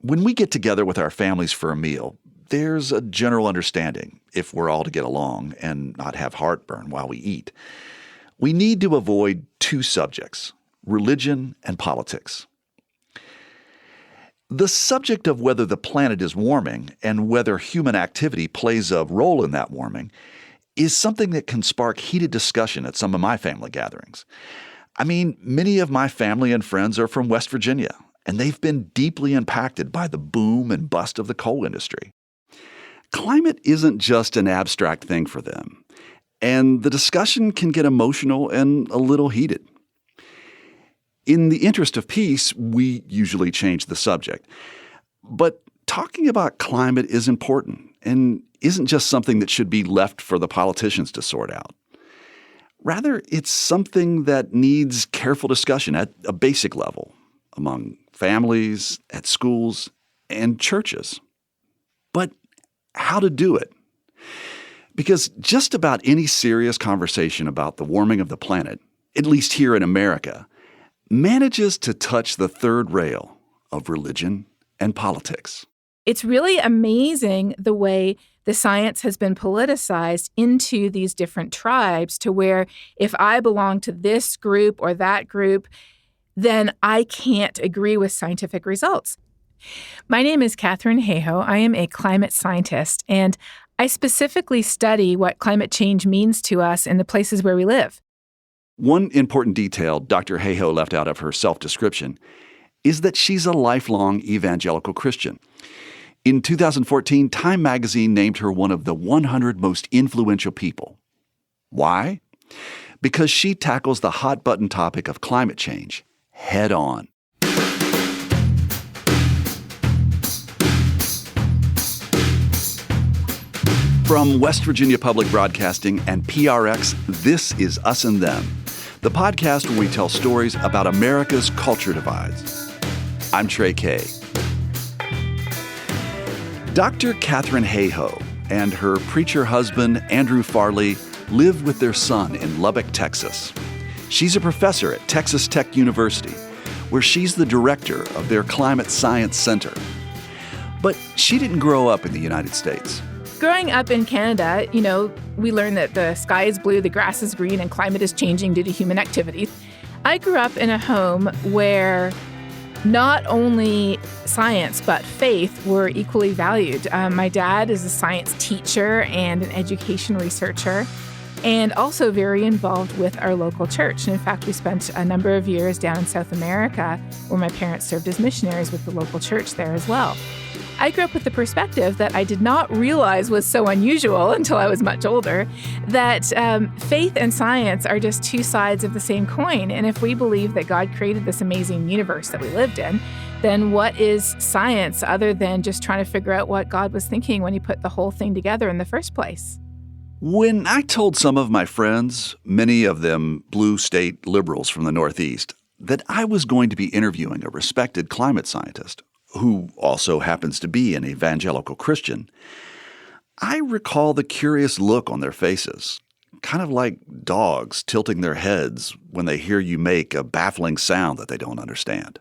When we get together with our families for a meal, there's a general understanding, if we're all to get along and not have heartburn while we eat. We need to avoid two subjects, religion and politics. The subject of whether the planet is warming and whether human activity plays a role in that warming is something that can spark heated discussion at some of my family gatherings. I mean, many of my family and friends are from West Virginia, and they've been deeply impacted by the boom and bust of the coal industry. Climate isn't just an abstract thing for them, and the discussion can get emotional and a little heated. In the interest of peace, we usually change the subject. But talking about climate is important and isn't just something that should be left for the politicians to sort out. Rather, it's something that needs careful discussion at a basic level among families, at schools, and churches. But how to do it? Because just about any serious conversation about the warming of the planet, at least here in America, manages to touch the third rail of religion and politics. It's really amazing the way the science has been politicized into these different tribes to where if I belong to this group or that group, then I can't agree with scientific results. My name is Katharine Hayhoe. I am a climate scientist, and I specifically study what climate change means to us in the places where we live. One important detail Dr. Hayhoe left out of her self-description is that she's a lifelong evangelical Christian. In 2014, Time magazine named her one of the 100 most influential people. Why? Because she tackles the hot-button topic of climate change head on. From West Virginia Public Broadcasting and PRX, this is Us and Them, the podcast where we tell stories about America's culture divides. I'm Trey. Dr. Katharine Hayhoe and her preacher husband, Andrew Farley, live with their son in Lubbock, Texas. She's a professor at Texas Tech University, where she's the director of their Climate Science Center. But she didn't grow up in the United States. Growing up in Canada, we learn that the sky is blue, the grass is green, and climate is changing due to human activity. I grew up in a home where not only science but faith were equally valued. My dad is a science teacher and an education researcher, and also very involved with our local church. And in fact, we spent a number of years down in South America where my parents served as missionaries with the local church there as well. I grew up with the perspective that I did not realize was so unusual until I was much older, that faith and science are just two sides of the same coin. And if we believe that God created this amazing universe that we lived in, then what is science other than just trying to figure out what God was thinking when he put the whole thing together in the first place? When I told some of my friends, many of them blue state liberals from the Northeast, that I was going to be interviewing a respected climate scientist, who also happens to be an evangelical Christian, I recall the curious look on their faces, kind of like dogs tilting their heads when they hear you make a baffling sound that they don't understand.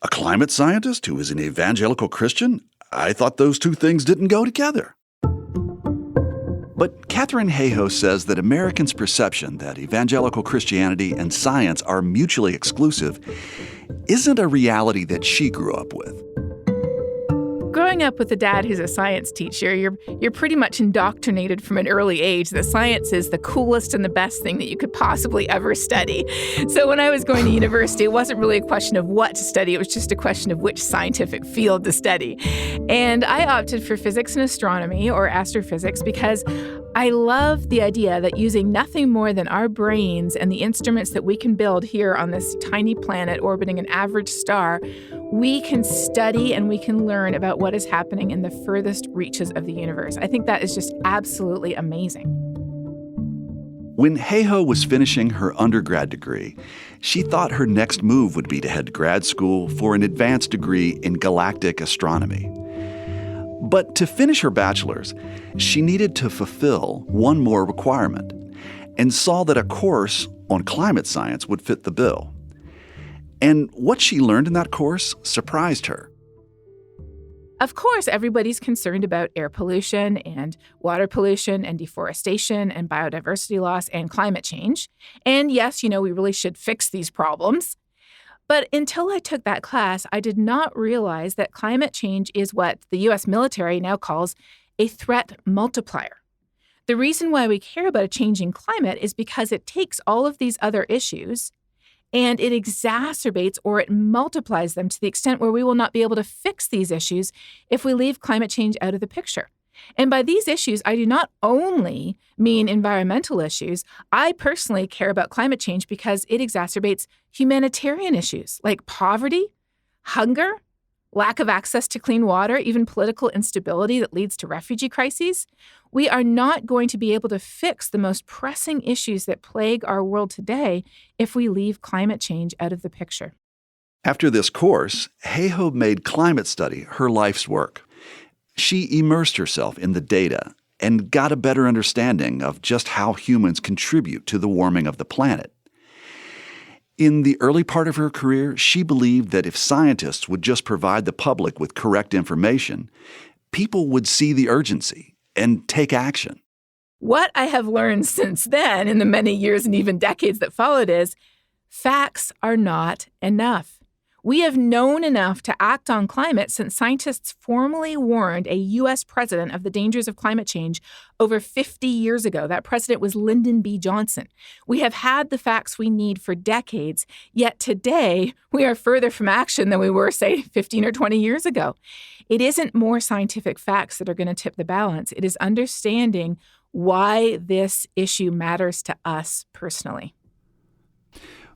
A climate scientist who is an evangelical Christian? I thought those two things didn't go together. But Katharine Hayhoe says that Americans' perception that evangelical Christianity and science are mutually exclusive isn't a reality that she grew up with. Growing up with a dad who's a science teacher, you're pretty much indoctrinated from an early age that science is the coolest and the best thing that you could possibly ever study. So when I was going to university, it wasn't really a question of what to study. It was just a question of which scientific field to study. And I opted for physics and astronomy, or astrophysics, because I love the idea that using nothing more than our brains and the instruments that we can build here on this tiny planet orbiting an average star, we can study and we can learn about what is happening in the furthest reaches of the universe. I think that is just absolutely amazing. When Hayhoe was finishing her undergrad degree, she thought her next move would be to head to grad school for an advanced degree in galactic astronomy. But to finish her bachelor's, she needed to fulfill one more requirement and saw that a course on climate science would fit the bill. And what she learned in that course surprised her. Of course, everybody's concerned about air pollution and water pollution and deforestation and biodiversity loss and climate change. And yes, we really should fix these problems. But until I took that class, I did not realize that climate change is what the U.S. military now calls a threat multiplier. The reason why we care about a changing climate is because it takes all of these other issues and it exacerbates or it multiplies them to the extent where we will not be able to fix these issues if we leave climate change out of the picture. And by these issues, I do not only mean environmental issues. I personally care about climate change because it exacerbates humanitarian issues like poverty, hunger, lack of access to clean water, even political instability that leads to refugee crises. We are not going to be able to fix the most pressing issues that plague our world today if we leave climate change out of the picture. After this course, Hayhoe made climate study her life's work. She immersed herself in the data and got a better understanding of just how humans contribute to the warming of the planet. In the early part of her career, she believed that if scientists would just provide the public with correct information, people would see the urgency and take action. What I have learned since then, in the many years and even decades that followed, is facts are not enough. We have known enough to act on climate since scientists formally warned a U.S. president of the dangers of climate change over 50 years ago. That president was Lyndon B. Johnson. We have had the facts we need for decades, yet today we are further from action than we were, say, 15 or 20 years ago. It isn't more scientific facts that are going to tip the balance. It is understanding why this issue matters to us personally.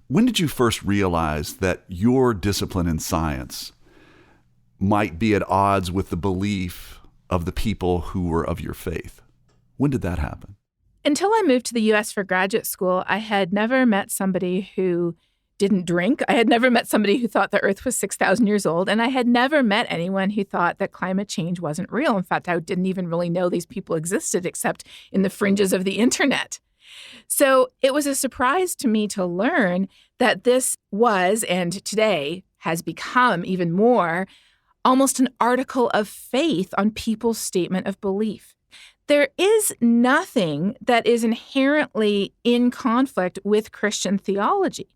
When did you first realize that your discipline in science might be at odds with the belief of the people who were of your faith? When did that happen? Until I moved to the U.S. for graduate school, I had never met somebody who didn't drink. I had never met somebody who thought the Earth was 6,000 years old, and I had never met anyone who thought that climate change wasn't real. In fact, I didn't even really know these people existed except in the fringes of the internet. So it was a surprise to me to learn that this was, and today has become even more, almost an article of faith on people's statement of belief. There is nothing that is inherently in conflict with Christian theology.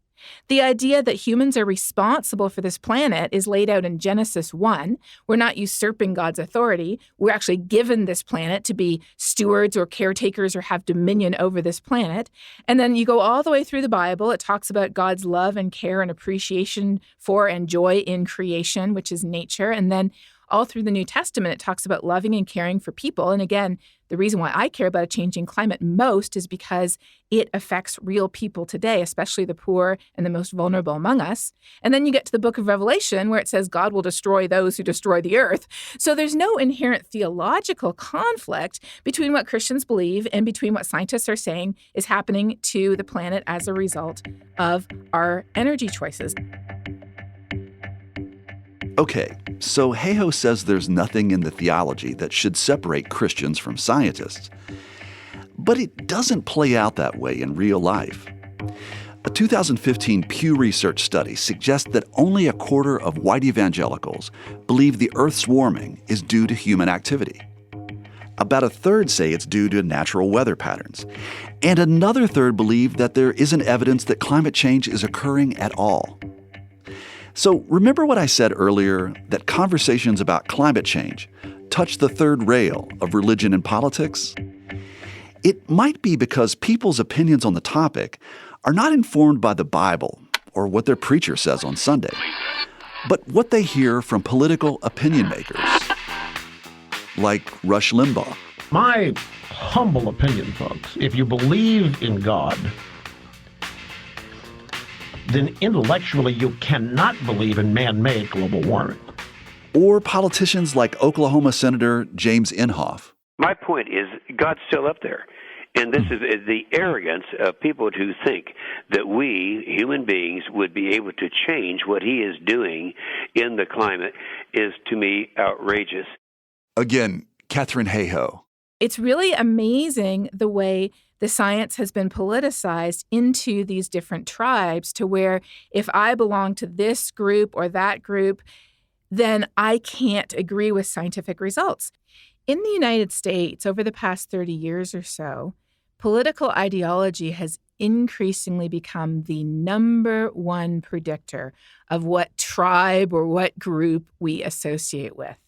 The idea that humans are responsible for this planet is laid out in Genesis 1. We're not usurping God's authority. We're actually given this planet to be stewards or caretakers or have dominion over this planet. And then you go all the way through the Bible. It talks about God's love and care and appreciation for and joy in creation, which is nature. And then all through the New Testament, it talks about loving and caring for people. And again, the reason why I care about a changing climate most is because it affects real people today, especially the poor and the most vulnerable among us. And then you get to the book of Revelation where it says God will destroy those who destroy the earth. So there's no inherent theological conflict between what Christians believe and between what scientists are saying is happening to the planet as a result of our energy choices. Okay, so Hayhoe says there's nothing in the theology that should separate Christians from scientists. But it doesn't play out that way in real life. A 2015 Pew Research study suggests that only a quarter of white evangelicals believe the Earth's warming is due to human activity. About a third say it's due to natural weather patterns. And another third believe that there isn't evidence that climate change is occurring at all. So remember what I said earlier, that conversations about climate change touch the third rail of religion and politics? It might be because people's opinions on the topic are not informed by the Bible or what their preacher says on Sunday, but what they hear from political opinion makers, like Rush Limbaugh. My humble opinion, folks, if you believe in God, then intellectually you cannot believe in man-made global warming. Or politicians like Oklahoma Senator James Inhofe. My point is, God's still up there. And this is the arrogance of people who think that we, human beings, would be able to change what he is doing in the climate is, to me, outrageous. Again, Katharine Hayhoe. It's really amazing the way the science has been politicized into these different tribes to where if I belong to this group or that group, then I can't agree with scientific results. In the United States, over the past 30 years or so, political ideology has increasingly become the number one predictor of what tribe or what group we associate with.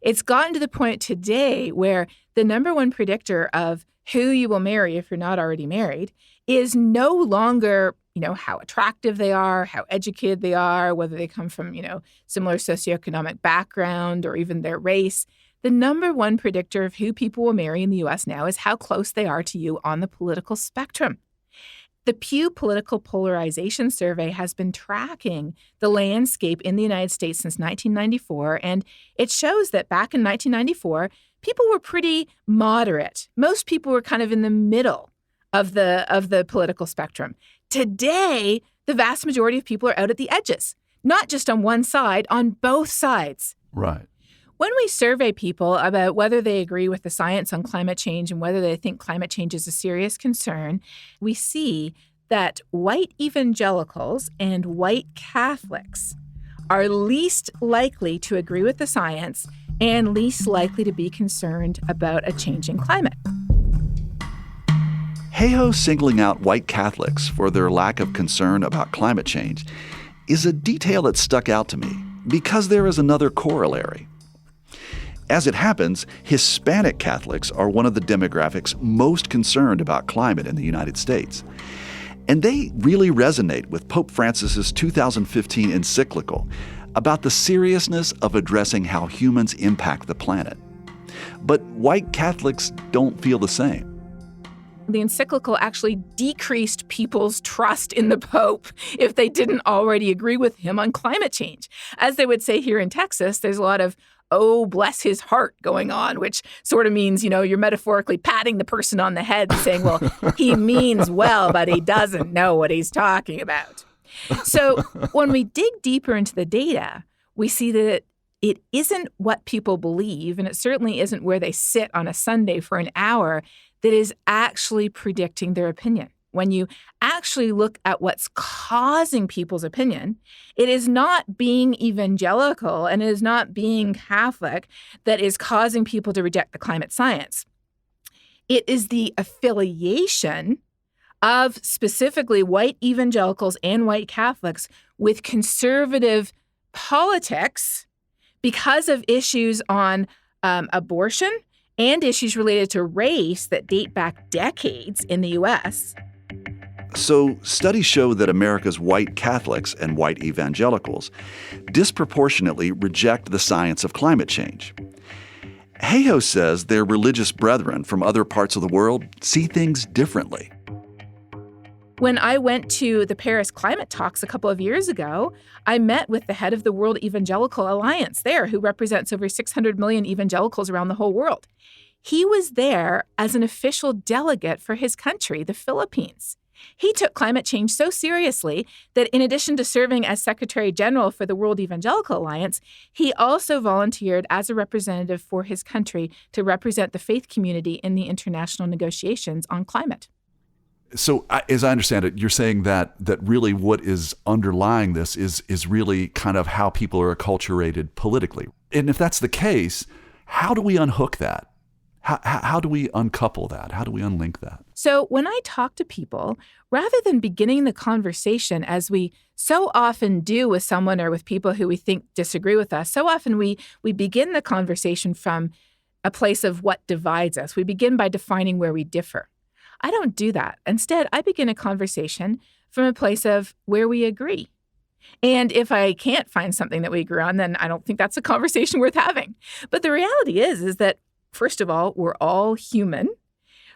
It's gotten to the point today where the number one predictor of who you will marry if you're not already married is no longer, how attractive they are, how educated they are, whether they come from, similar socioeconomic background or even their race. The number one predictor of who people will marry in the U.S. now is how close they are to you on the political spectrum. The Pew Political Polarization Survey has been tracking the landscape in the United States since 1994, and it shows that back in 1994, people were pretty moderate. Most people were kind of in the middle of the political spectrum. Today, the vast majority of people are out at the edges, not just on one side, on both sides. Right. When we survey people about whether they agree with the science on climate change and whether they think climate change is a serious concern, we see that white evangelicals and white Catholics are least likely to agree with the science and least likely to be concerned about a changing climate. Hayhoe singling out white Catholics for their lack of concern about climate change is a detail that stuck out to me because there is another corollary. As it happens, Hispanic Catholics are one of the demographics most concerned about climate in the United States. And they really resonate with Pope Francis's 2015 encyclical about the seriousness of addressing how humans impact the planet. But white Catholics don't feel the same. The encyclical actually decreased people's trust in the Pope if they didn't already agree with him on climate change. As they would say here in Texas, there's a lot of, oh, bless his heart going on, which sort of means, you're metaphorically patting the person on the head and saying, well, he means well, but he doesn't know what he's talking about. So when we dig deeper into the data, we see that it isn't what people believe, and it certainly isn't where they sit on a Sunday for an hour that is actually predicting their opinion. When you actually look at what's causing people's opinion, it is not being evangelical and it is not being Catholic that is causing people to reject the climate science. It is the affiliation of specifically white evangelicals and white Catholics with conservative politics because of issues on abortion and issues related to race that date back decades in the U.S. So studies show that America's white Catholics and white evangelicals disproportionately reject the science of climate change. Hayhoe says their religious brethren from other parts of the world see things differently. When I went to the Paris climate talks a couple of years ago, I met with the head of the World Evangelical Alliance there, who represents over 600 million evangelicals around the whole world. He was there as an official delegate for his country, the Philippines. He took climate change so seriously that in addition to serving as Secretary General for the World Evangelical Alliance, he also volunteered as a representative for his country to represent the faith community in the international negotiations on climate. So as I understand it, you're saying that really what is underlying this is really kind of how people are acculturated politically. And if that's the case, how do we unhook that? How do we uncouple that? How do we unlink that? So when I talk to people, rather than beginning the conversation as we so often do with someone or with people who we think disagree with us, so often we begin the conversation from a place of what divides us. We begin by defining where we differ. I don't do that. Instead, I begin a conversation from a place of where we agree. And if I can't find something that we agree on, then I don't think that's a conversation worth having. But the reality is that, first of all, we're all human.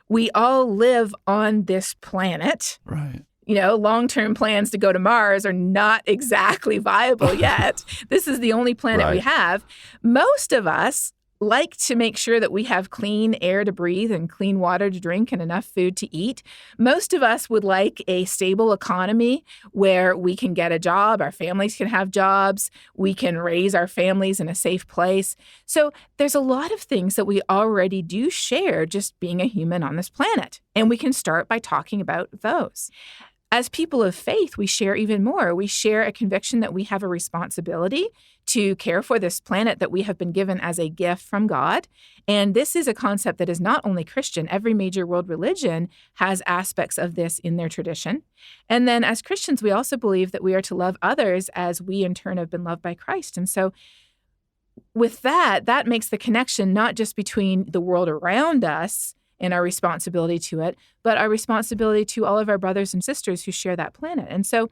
We all live on this planet. Right. Long-term plans to go to Mars are not exactly viable yet. This is the only planet we have. Most of us like to make sure that we have clean air to breathe and clean water to drink and enough food to eat. Most of us would like a stable economy where we can get a job, our families can have jobs, we can raise our families in a safe place. So there's a lot of things that we already do share just being a human on this planet. And we can start by talking about those. As people of faith, we share even more. We share a conviction that we have a responsibility to care for this planet that we have been given as a gift from God. And this is a concept that is not only Christian. Every major world religion has aspects of this in their tradition. And then as Christians, we also believe that we are to love others as we in turn have been loved by Christ. And so with that, that makes the connection not just between the world around us and our responsibility to it, but our responsibility to all of our brothers and sisters who share that planet. And so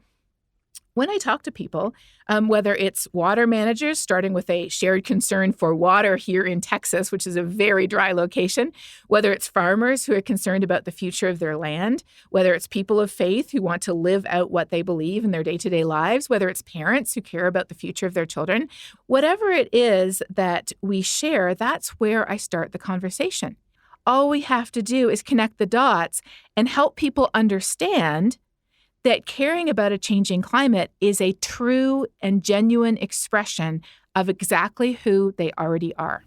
when I talk to people, whether it's water managers, starting with a shared concern for water here in Texas, which is a very dry location, whether it's farmers who are concerned about the future of their land, whether it's people of faith who want to live out what they believe in their day-to-day lives, whether it's parents who care about the future of their children, whatever it is that we share, that's where I start the conversation. All we have to do is connect the dots and help people understand that caring about a changing climate is a true and genuine expression of exactly who they already are.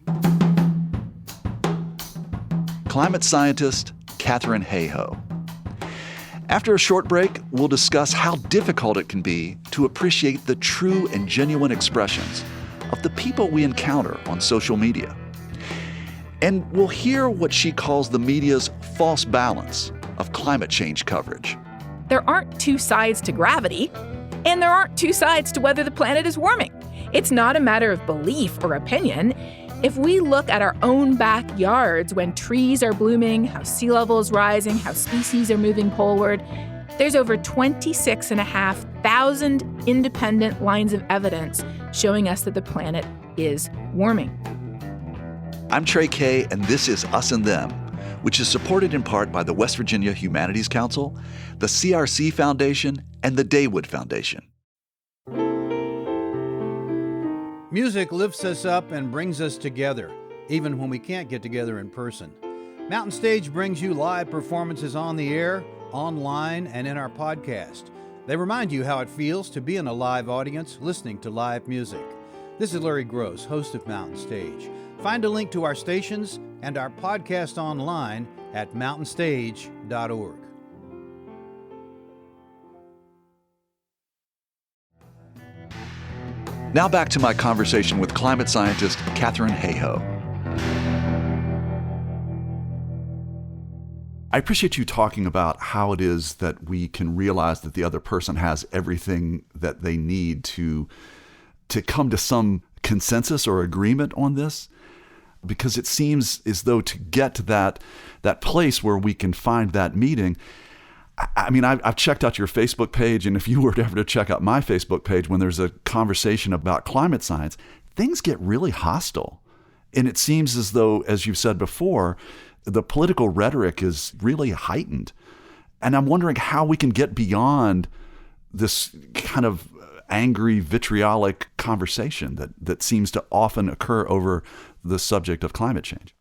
Climate scientist Katharine Hayhoe. After a short break, we'll discuss how difficult it can be to appreciate the true and genuine expressions of the people we encounter on social media. And we'll hear what she calls the media's false balance of climate change coverage. There aren't two sides to gravity, and there aren't two sides to whether the planet is warming. It's not a matter of belief or opinion. If we look at our own backyards when trees are blooming, how sea level is rising, how species are moving poleward, there's over 26,500 independent lines of evidence showing us that the planet is warming. I'm Trey Kay, and this is Us and Them, which is supported in part by the West Virginia Humanities Council, the CRC Foundation, and the Daywood Foundation. Music lifts us up and brings us together, even when we can't get together in person. Mountain Stage brings you live performances on the air, online, and in our podcast. They remind you how it feels to be in a live audience listening to live music. This is Larry Gross, host of Mountain Stage. Find a link to our stations and our podcast online at mountainstage.org. Now back to my conversation with climate scientist Katharine Hayhoe. I appreciate you talking about how it is that we can realize that the other person has everything that they need to come to some consensus or agreement on this, because it seems as though to get to that place where we can find that meeting. I mean, I've checked out your Facebook page, and if you were ever to check out my Facebook page when there's a conversation about climate science, things get really hostile. And it seems as though, as you've said before, the political rhetoric is really heightened. And I'm wondering how we can get beyond this kind of angry, vitriolic conversation that seems to often occur over the subject of climate change.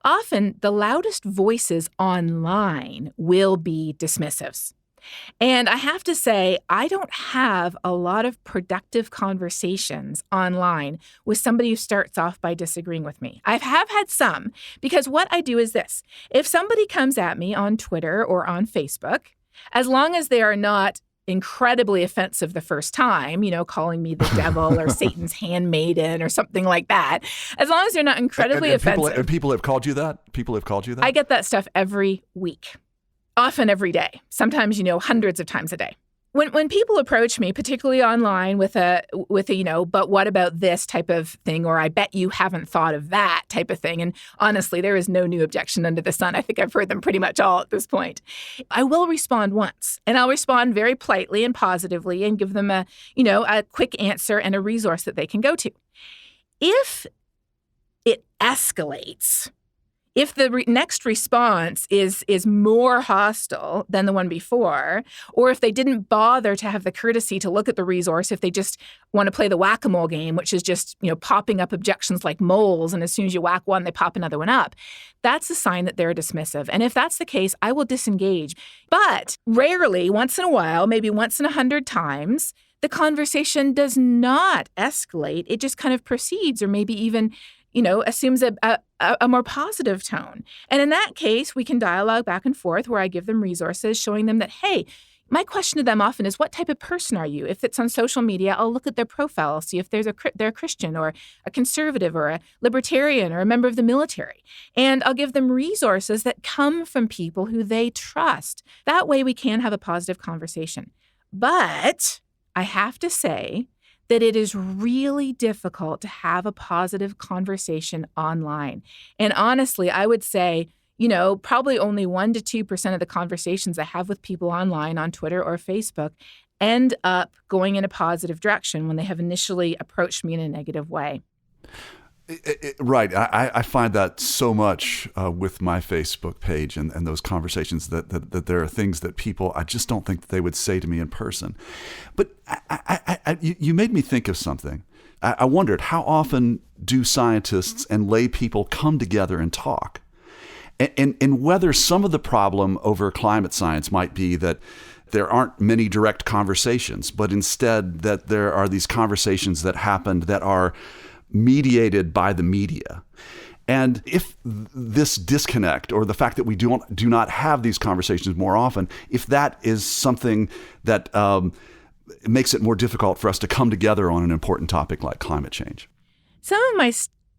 Often, the loudest voices online will be dismissives. And I have to say, I don't have a lot of productive conversations online with somebody who starts off by disagreeing with me. I have had some, because what I do is this. If somebody comes at me on Twitter or on Facebook, as long as they are not incredibly offensive the first time, calling me the devil or Satan's handmaiden or something like that. As long as they're not incredibly offensive. People have called you that? People have called you that? I get that stuff every week, often every day, sometimes, hundreds of times a day. When people approach me, particularly online with a but what about this type of thing, or I bet you haven't thought of that type of thing. And honestly, there is no new objection under the sun. I think I've heard them pretty much all at this point. I will respond once, and I'll respond very politely and positively and give them a quick answer and a resource that they can go to. If it escalates, if the next response is more hostile than the one before, or if they didn't bother to have the courtesy to look at the resource, if they just want to play the whack-a-mole game, which is just, popping up objections like moles, and as soon as you whack one, they pop another one up, that's a sign that they're dismissive. And if that's the case, I will disengage. But rarely, once in a while, maybe once in 100 times, the conversation does not escalate. It just kind of proceeds, or maybe even assumes a more positive tone. And in that case, we can dialogue back and forth where I give them resources showing them that, hey, My question to them often is, what type of person are you? If it's on social media, I'll look at their profile, see if they're a Christian or a conservative or a libertarian or a member of the military. And I'll give them resources that come from people who they trust. That way we can have a positive conversation. But I have to say that it is really difficult to have a positive conversation online. And honestly, I would say, probably only 1% to 2% of the conversations I have with people online on Twitter or Facebook end up going in a positive direction when they have initially approached me in a negative way. Right. I find that so much with my Facebook page and those conversations that there are things that people, I just don't think that they would say to me in person. But you made me think of something. I wondered, how often do scientists and lay people come together and talk? And whether some of the problem over climate science might be that there aren't many direct conversations, but instead that there are these conversations that happened that are mediated by the media. And if this disconnect, or the fact that we do not have these conversations more often, if that is something that makes it more difficult for us to come together on an important topic like climate change. Some of my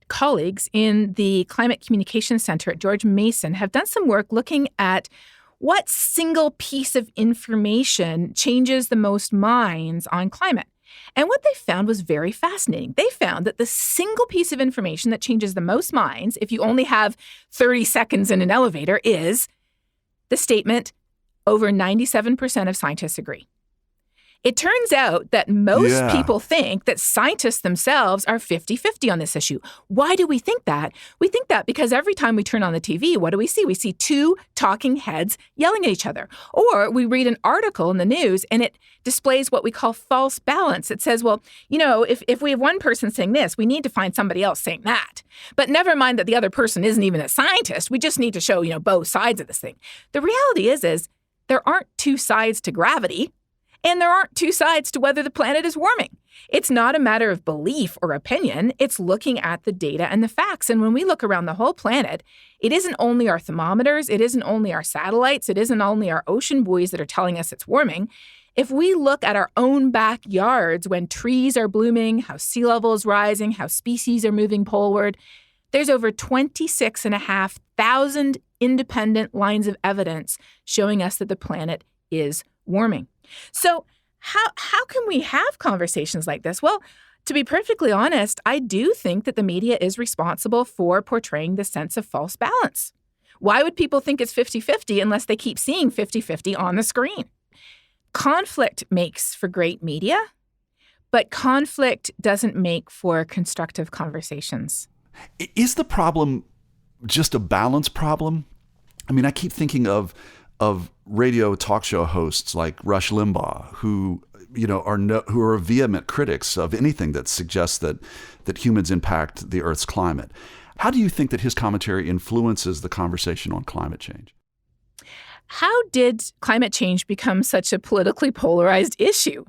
colleagues in the Climate Communication Center at George Mason have done some work looking at what single piece of information changes the most minds on climate. And what they found was very fascinating. They found that the single piece of information that changes the most minds, if you only have 30 seconds in an elevator, is the statement, over 97% of scientists agree. It turns out that most people think that scientists themselves are 50-50 on this issue. Why do we think that? We think that because every time we turn on the TV, what do we see? We see two talking heads yelling at each other. Or we read an article in the news and it displays what we call false balance. It says, well, if we have one person saying this, we need to find somebody else saying that. But never mind that the other person isn't even a scientist. We just need to show, both sides of this thing. The reality is there aren't two sides to gravity. And there aren't two sides to whether the planet is warming. It's not a matter of belief or opinion. It's looking at the data and the facts. And when we look around the whole planet, it isn't only our thermometers, it isn't only our satellites, it isn't only our ocean buoys that are telling us it's warming. If we look at our own backyards when trees are blooming, how sea level is rising, how species are moving poleward, there's over 26,500 independent lines of evidence showing us that the planet is warming. So how can we have conversations like this? Well, to be perfectly honest, I do think that the media is responsible for portraying the sense of false balance. Why would people think it's 50-50 unless they keep seeing 50-50 on the screen? Conflict makes for great media, but conflict doesn't make for constructive conversations. Is the problem just a balance problem? I mean, I keep thinking of radio talk show hosts like Rush Limbaugh, who are vehement critics of anything that suggests that humans impact the Earth's climate. How do you think that his commentary influences the conversation on climate change? How did climate change become such a politically polarized issue?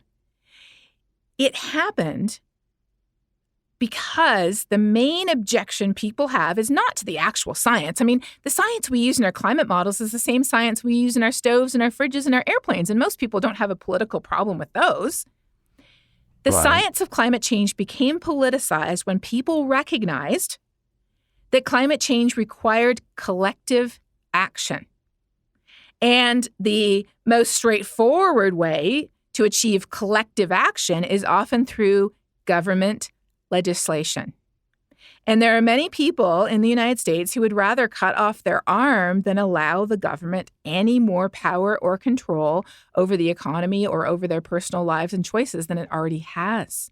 It happened because the main objection people have is not to the actual science. I mean, the science we use in our climate models is the same science we use in our stoves and our fridges and our airplanes, and most people don't have a political problem with those. The science of climate change became politicized when people recognized that climate change required collective action. And the most straightforward way to achieve collective action is often through government legislation. And there are many people in the United States who would rather cut off their arm than allow the government any more power or control over the economy or over their personal lives and choices than it already has.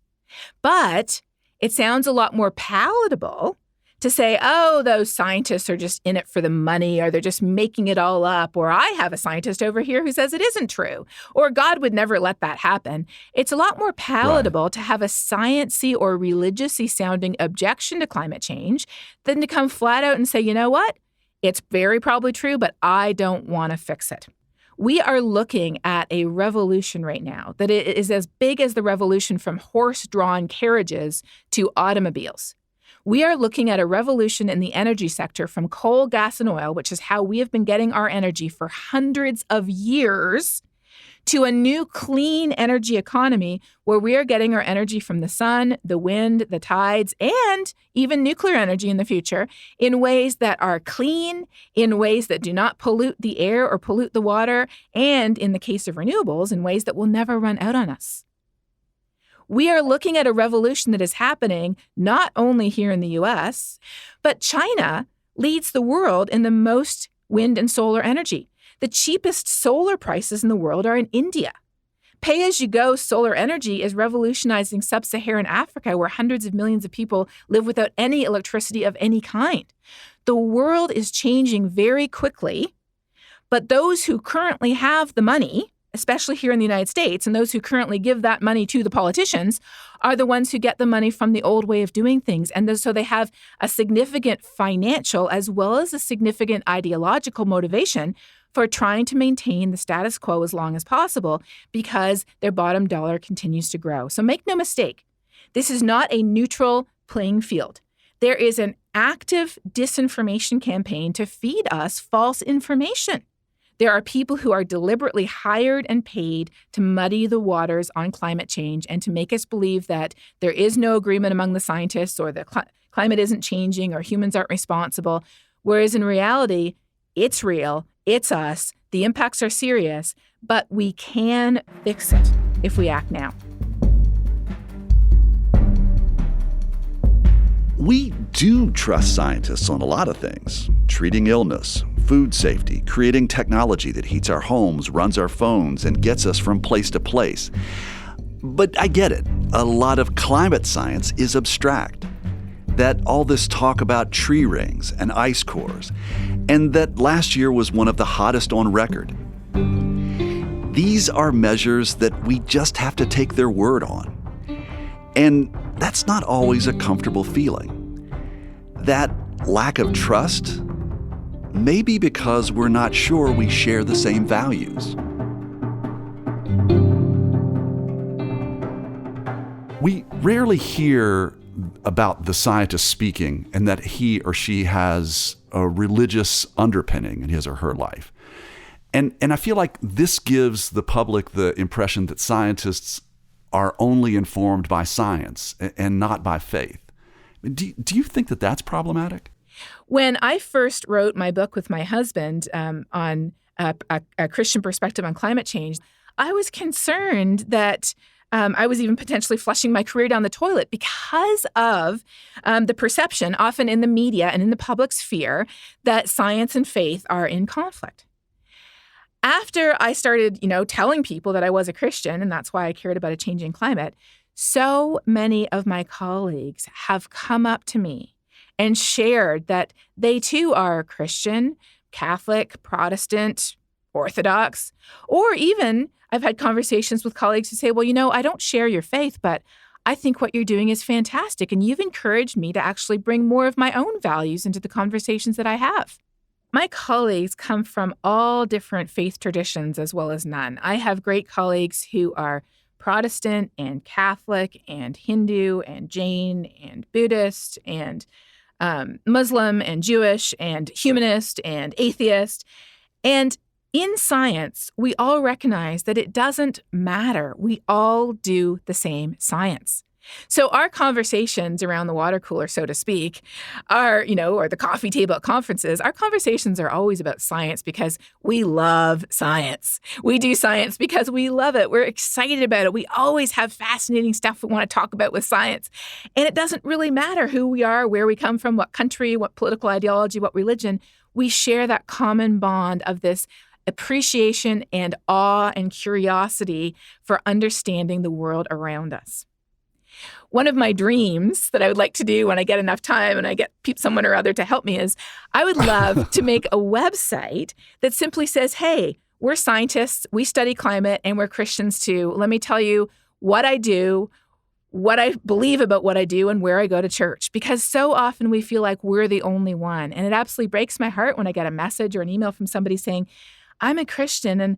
But it sounds a lot more palatable to say, oh, those scientists are just in it for the money, or they're just making it all up, or I have a scientist over here who says it isn't true, or God would never let that happen. It's a lot more palatable to have a science-y or religiously sounding objection to climate change than to come flat out and say, you know what? It's very probably true, but I don't want to fix it. We are looking at a revolution right now that is as big as the revolution from horse-drawn carriages to automobiles. We are looking at a revolution in the energy sector from coal, gas, and oil, which is how we have been getting our energy for hundreds of years, to a new clean energy economy where we are getting our energy from the sun, the wind, the tides, and even nuclear energy in the future in ways that are clean, in ways that do not pollute the air or pollute the water, and in the case of renewables, in ways that will never run out on us. We are looking at a revolution that is happening not only here in the US, but China leads the world in the most wind and solar energy. The cheapest solar prices in the world are in India. Pay-as-you-go solar energy is revolutionizing sub-Saharan Africa, where hundreds of millions of people live without any electricity of any kind. The world is changing very quickly, but those who currently have the money, especially here in the United States, and those who currently give that money to the politicians are the ones who get the money from the old way of doing things. And so they have a significant financial as well as a significant ideological motivation for trying to maintain the status quo as long as possible because their bottom dollar continues to grow. So make no mistake, this is not a neutral playing field. There is an active disinformation campaign to feed us false information. There are people who are deliberately hired and paid to muddy the waters on climate change and to make us believe that there is no agreement among the scientists or the climate isn't changing or humans aren't responsible, whereas in reality, it's real, it's us, the impacts are serious, but we can fix it if we act now. We do trust scientists on a lot of things: treating illness, food safety, creating technology that heats our homes, runs our phones, and gets us from place to place. But I get it. A lot of climate science is abstract. That all this talk about tree rings and ice cores, and that last year was one of the hottest on record. These are measures that we just have to take their word on. And that's not always a comfortable feeling. That lack of trust may be because we're not sure we share the same values. We rarely hear about the scientist speaking and that he or she has a religious underpinning in his or her life. And I feel like this gives the public the impression that scientists are only informed by science and not by faith. Do you think that that's problematic? When I first wrote my book with my husband on a Christian perspective on climate change, I was concerned that I was even potentially flushing my career down the toilet because of the perception, often in the media and in the public sphere, that science and faith are in conflict. After I started, telling people that I was a Christian, and that's why I cared about a changing climate, so many of my colleagues have come up to me and shared that they too are Christian, Catholic, Protestant, Orthodox, or even I've had conversations with colleagues who say, well, I don't share your faith, but I think what you're doing is fantastic, and you've encouraged me to actually bring more of my own values into the conversations that I have. My colleagues come from all different faith traditions as well as none. I have great colleagues who are Protestant and Catholic and Hindu and Jain and Buddhist and Muslim and Jewish and humanist and atheist. And in science, we all recognize that it doesn't matter. We all do the same science. So our conversations around the water cooler, so to speak, are, or the coffee table at conferences, our conversations are always about science because we love science. We do science because we love it. We're excited about it. We always have fascinating stuff we want to talk about with science. And it doesn't really matter who we are, where we come from, what country, what political ideology, what religion. We share that common bond of this appreciation and awe and curiosity for understanding the world around us. One of my dreams that I would like to do when I get enough time and I get someone or other to help me is I would love to make a website that simply says, hey, we're scientists, we study climate, and we're Christians too. Let me tell you what I do, what I believe about what I do, and where I go to church. Because so often we feel like we're the only one. And it absolutely breaks my heart when I get a message or an email from somebody saying, I'm a Christian and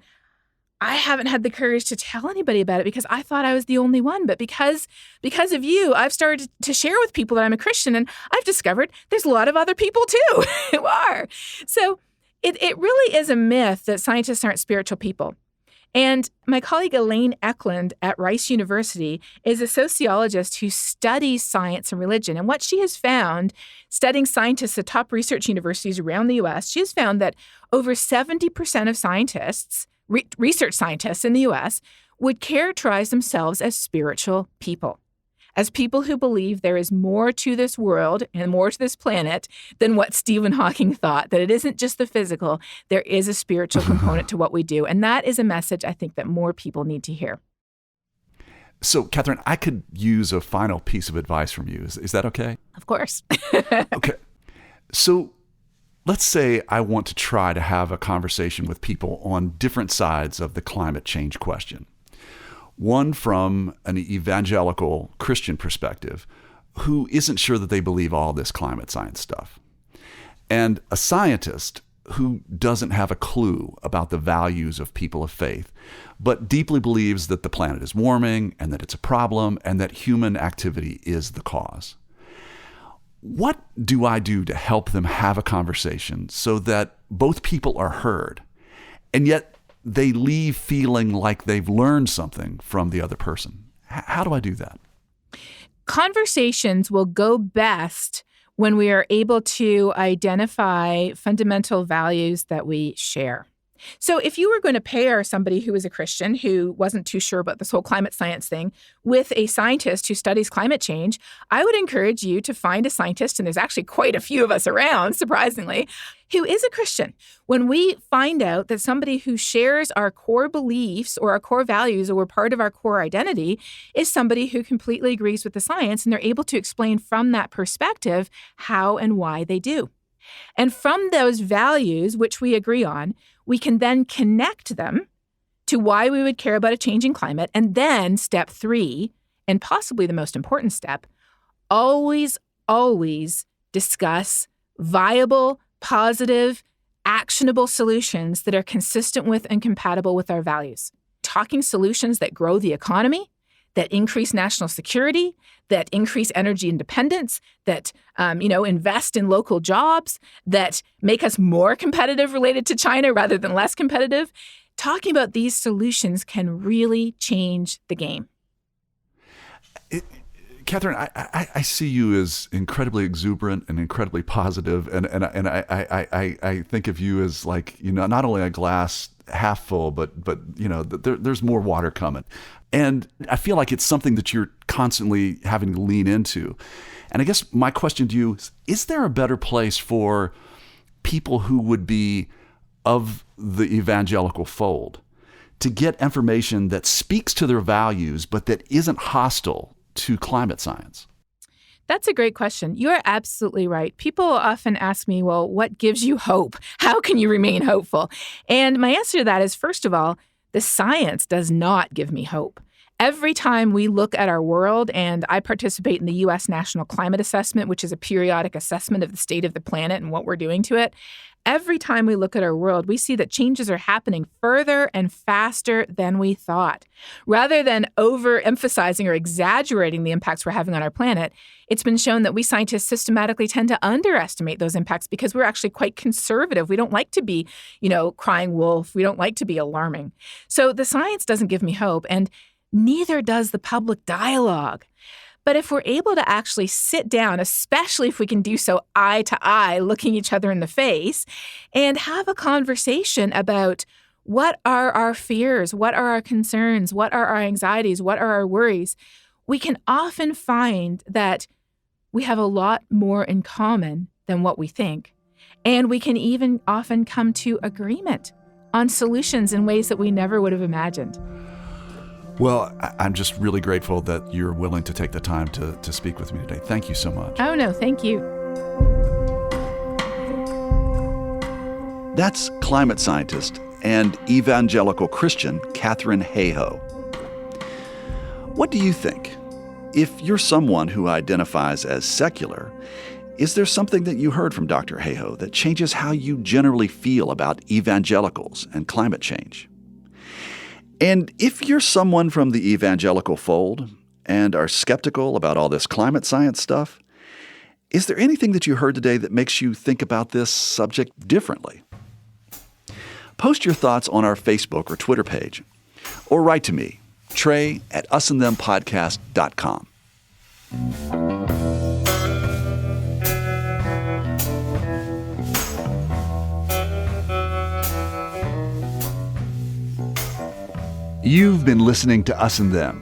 I haven't had the courage to tell anybody about it because I thought I was the only one. But because of you, I've started to share with people that I'm a Christian, and I've discovered there's a lot of other people too who are. So it really is a myth that scientists aren't spiritual people. And my colleague Elaine Eklund at Rice University is a sociologist who studies science and religion. And what she has found, studying scientists at top research universities around the U.S., she has found that over 70% of scientists, research scientists in the U.S., would characterize themselves as spiritual people, as people who believe there is more to this world and more to this planet than what Stephen Hawking thought, that it isn't just the physical, there is a spiritual component to what we do. And that is a message I think that more people need to hear. So, Katharine, I could use a final piece of advice from you. Is that okay? Of course. Okay. So let's say I want to try to have a conversation with people on different sides of the climate change question. One from an evangelical Christian perspective who isn't sure that they believe all this climate science stuff. And a scientist who doesn't have a clue about the values of people of faith, but deeply believes that the planet is warming and that it's a problem and that human activity is the cause. What do I do to help them have a conversation so that both people are heard and yet they leave feeling like they've learned something from the other person? How do I do that? Conversations will go best when we are able to identify fundamental values that we share. So if you were going to pair somebody who is a Christian who wasn't too sure about this whole climate science thing with a scientist who studies climate change, I would encourage you to find a scientist, and there's actually quite a few of us around, surprisingly, who is a Christian. When we find out that somebody who shares our core beliefs or our core values or part of our core identity is somebody who completely agrees with the science, and they're able to explain from that perspective how and why they do. And from those values, which we agree on, we can then connect them to why we would care about a changing climate. And then step 3, and possibly the most important step, always discuss viable, positive, actionable solutions that are consistent with and compatible with our values. Talking solutions that grow the economy, that increase national security, that increase energy independence, that invest in local jobs, that make us more competitive related to China rather than less competitive. Talking about these solutions can really change the game. Katharine, I see you as incredibly exuberant and incredibly positive, and I think of you as like, not only a glass half full, but there's more water coming. And I feel like it's something that you're constantly having to lean into. And I guess my question to you is there a better place for people who would be of the evangelical fold to get information that speaks to their values, but that isn't hostile to climate science? That's a great question. You are absolutely right. People often ask me, well, what gives you hope? How can you remain hopeful? And my answer to that is, first of all, the science does not give me hope. Every time we look at our world, and I participate in the U.S. National Climate Assessment, which is a periodic assessment of the state of the planet and what we're doing to it, every time we look at our world, we see that changes are happening further and faster than we thought. Rather than overemphasizing or exaggerating the impacts we're having on our planet, it's been shown that we scientists systematically tend to underestimate those impacts because we're actually quite conservative. We don't like to be, crying wolf. We don't like to be alarming. So the science doesn't give me hope, and neither does the public dialogue. But if we're able to actually sit down, especially if we can do so eye to eye, looking each other in the face, and have a conversation about what are our fears, what are our concerns, what are our anxieties, what are our worries, we can often find that we have a lot more in common than what we think. And we can even often come to agreement on solutions in ways that we never would have imagined. Well, I'm just really grateful that you're willing to take the time to speak with me today. Thank you so much. Oh, no, thank you. That's climate scientist and evangelical Christian Katharine Hayhoe. What do you think? If you're someone who identifies as secular, is there something that you heard from Dr. Hayhoe that changes how you generally feel about evangelicals and climate change? And if you're someone from the evangelical fold and are skeptical about all this climate science stuff, is there anything that you heard today that makes you think about this subject differently? Post your thoughts on our Facebook or Twitter page. or write to me, Trey at usandthempodcast.com. You've been listening to Us and Them.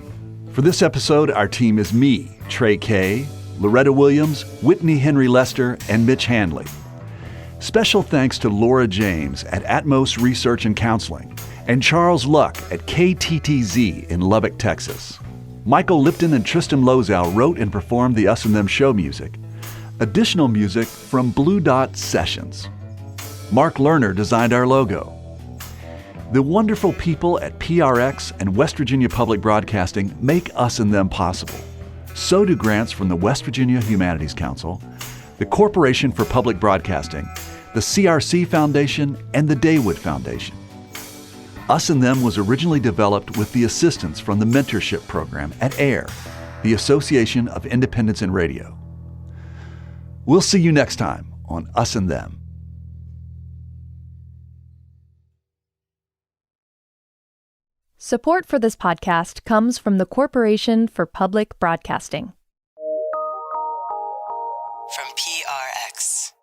For this episode, our team is me, Trey K., Loretta Williams, Whitney Henry Lester, and Mitch Handley. Special thanks to Laura James at Atmos Research and Counseling and Charles Luck at KTTZ in Lubbock, Texas. Michael Lipton and Tristan Lozow wrote and performed the Us and Them show music. Additional music from Blue Dot Sessions. Mark Lerner designed our logo. The wonderful people at PRX and West Virginia Public Broadcasting make Us and Them possible. So do grants from the West Virginia Humanities Council, the Corporation for Public Broadcasting, the CRC Foundation, and the Daywood Foundation. Us and Them was originally developed with the assistance from the mentorship program at AIR, the Association of Independents in Radio. We'll see you next time on Us and Them. Support for this podcast comes from the Corporation for Public Broadcasting. From PRX.